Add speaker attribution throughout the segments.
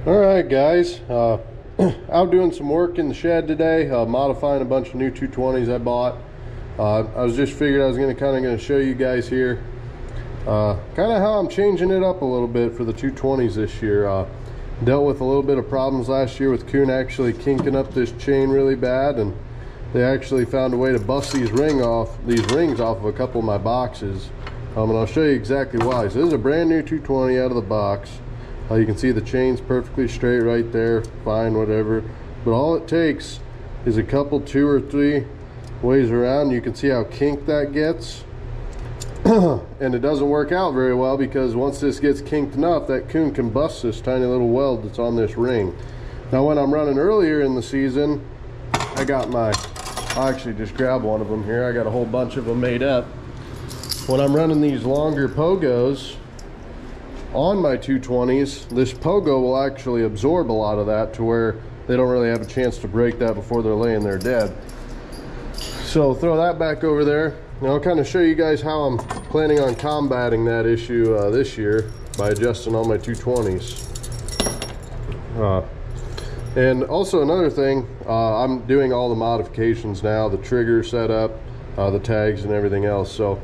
Speaker 1: All right, guys. Out doing some work in the shed today, modifying a bunch of new 220s I bought. I was just figured I was going to show you guys here kind of how I'm changing it up a little bit for the 220s this year. Dealt with a little bit of problems last year with Kuhn actually kinking up this chain really bad, and they actually found a way to bust these rings off of a couple of my boxes. And I'll show you exactly why. So this is a brand new 220 out of the box. You can see the chain's perfectly straight right there, fine, whatever. But all it takes is a couple, 2 or 3 ways around. You can see how kinked that gets. And it doesn't work out very well, because once this gets kinked enough, that Kuhn can bust this tiny little weld that's on this ring. Now when I'm running earlier in the season, I'll actually just grab one of them here. I got a whole bunch of them made up. When I'm running these longer pogos on my 220s, this pogo will actually absorb a lot of that to where they don't really have a chance to break that before they're laying there dead. So throw that back over there. Now I'll kind of show you guys how I'm planning on combating that issue this year by adjusting all my 220s. And also another thing, I'm doing all the modifications now, the trigger setup, the tags and everything else. So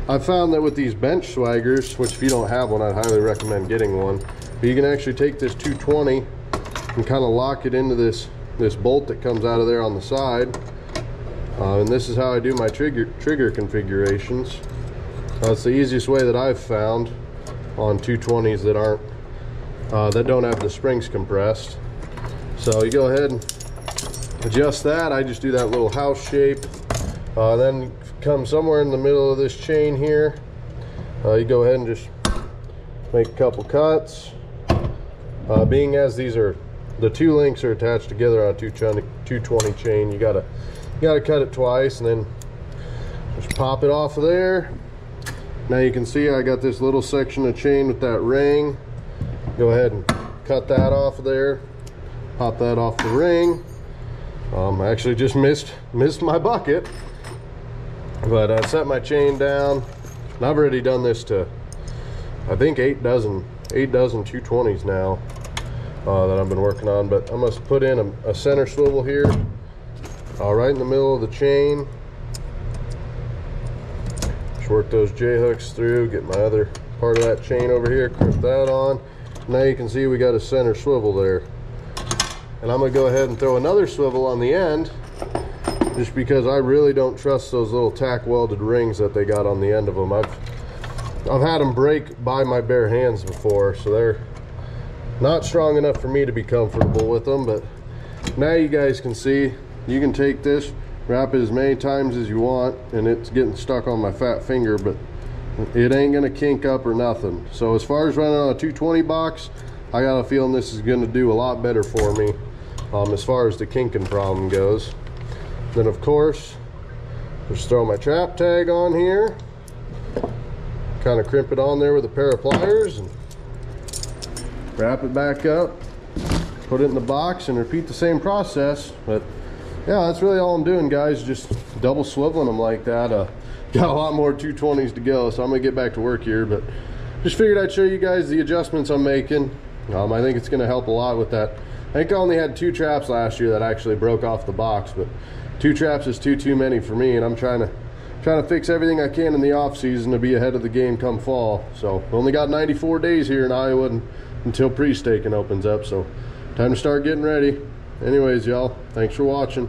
Speaker 1: I found that with these bench swaggers, which if you don't have one, I'd highly recommend getting one. But you can actually take this 220 and kind of lock it into this bolt that comes out of there on the side. And this is how I do my trigger configurations. It's the easiest way that I've found on 220s that don't have the springs compressed. So you go ahead and adjust that. I just do that little house shape. Then come somewhere in the middle of this chain here. You go ahead and just make a couple cuts. Being as these are, the 2 links are attached together on a 220 chain, you gotta cut it twice, and then just pop it off of there. Now you can see I got this little section of chain with that ring. Go ahead and cut that off of there. Pop that off the ring. I actually just missed my bucket. But I set my chain down, and I've already done this to, I think, 8 dozen 220s now that I've been working on. But I'm going to put in a center swivel here, right in the middle of the chain. Just work those J-hooks through, get my other part of that chain over here, crimp that on. Now you can see we got a center swivel there. And I'm going to go ahead and throw another swivel on the end, just because I really don't trust those little tack welded rings that they got on the end of them. I've had them break by my bare hands before, so they're not strong enough for me to be comfortable with them. But now you guys can see, you can take this, wrap it as many times as you want, and it's getting stuck on my fat finger, but it ain't gonna kink up or nothing. So as far as running on a 220 box, I got a feeling this is gonna do a lot better for me as far as the kinking problem goes. Then of course, just throw my trap tag on here, kind of crimp it on there with a pair of pliers, and wrap it back up, put it in the box, and repeat the same process. But yeah, that's really all I'm doing, guys, just double swiveling them like that. Got a lot more 220s to go, so I'm gonna get back to work here, but just figured I'd show you guys the adjustments I'm making. I think it's gonna help a lot with that. I think I only had 2 traps last year that actually broke off the box, but 2 traps is too many for me, and I'm trying to fix everything I can in the off season to be ahead of the game come fall. So only got 94 days here in Iowa until pre-staking opens up, so time to start getting ready. Anyways, y'all, thanks for watching.